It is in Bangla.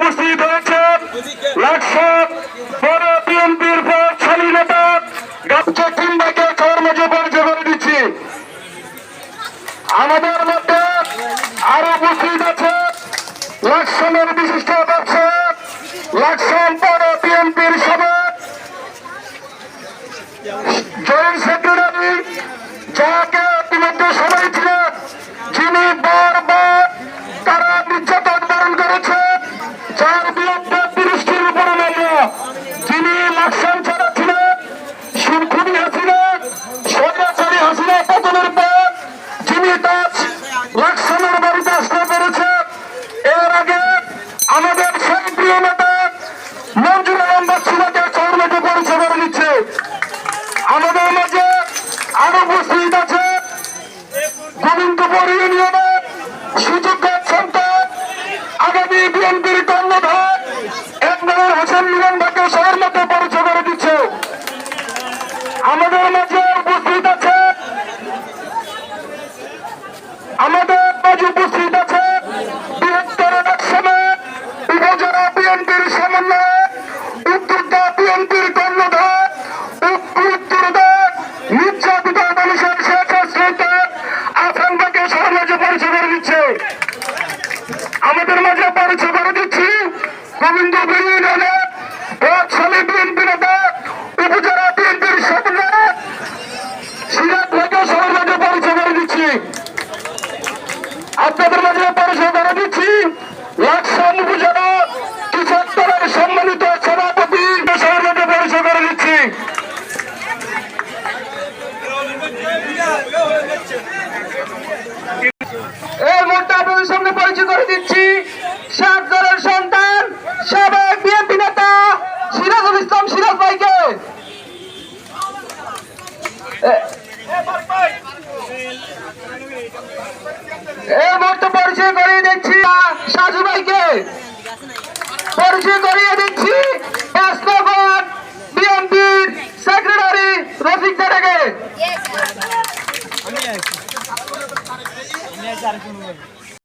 উপস্থিত হয়েছেন লাকসাম পৌর বিএনপির প্রভাবশালী নেতা চকিম ভাইকে সবার মাঝে পরিচয় করে দিচ্ছি। আমাদের মধ্যে আরো উপস্থিত আছে লাকসামের বিশিষ্ট ব্যবসায়ী লাকসাম পৌর বিএনপির সভাপতি জয়েন্ট সেক্রেটারি যাকে ইতিমধ্যে সবাই ছিলেন, যিনি বারবার তারা নির্যাতন বরণ করেছে, যার বিরুদ্ধে ৩০টির উপরে মামলা, যিনি লাকসাম ছাড়া ছিলেন খুনি হাসিনা স্বৈরাচারী হাসিনা পতনের পর যিনি তার লাকসামের বাড়িতে আশ্রয় করেছেন। এর আগে আমাদের সেই প্রিয় নেতা মঞ্জুর আলম বাচ্চুরাকে শহরকে পরিচয় করে দিচ্ছে। আমাদের মাঝে আরো উপস্থিত আছে গোবিন্দপুর ইউনিয়নের সুযোগ্য সন্তান আগামী বিএনপির কর্ণধার একবারের হোসেন মিলন ভাইকে শহর মধ্যে পরিচয় করে দিচ্ছে। আমাদের মাঝে উপস্থিত আছে বৃহত্তর লাকসামের উপজেলা বিএনপির সমন্বয়ে উদ্যোক্তা বিএনপির কর্ণধার উত্তরদার নির্যাতিত মানুষের শেষ শ্রোতার আসাম ভাইকে শহর মাঝে পরিচয় করে দিচ্ছে। আমাদের মাঝে পরিচয় করে দিচ্ছি গোবিন্দপুর ইউনিয়নের প্রভাবশালী বিএনপি নেতা উপজেলা বিএনপির সমন্বয়ে সিরাজ ভাইকে শহর মাঝে পরিচয় করে দিচ্ছি। আপনাদের মাঝে পরিচয় করে দিচ্ছি লাকসাম উপজেলা কৃষক দলের সম্মানিত সভাপতি শহর মাঝে পরিচয় করে দিচ্ছি। এই মুহূর্তে আপনাদের সামনে পরিচয় করে দিচ্ছি সাত দলের সন্তান সাবেক বিএনপি নেতা সিরাজুল ইসলাম সিরাজ ভাইকে। এই মুহূর্তে পরিচয় করিয়ে দিচ্ছি সাজু ভাইকে, পরিচয় করিয়ে দিচ্ছি বাস্তবায়ন বিএনপির সেক্রেটারি রফিক দাদাকে।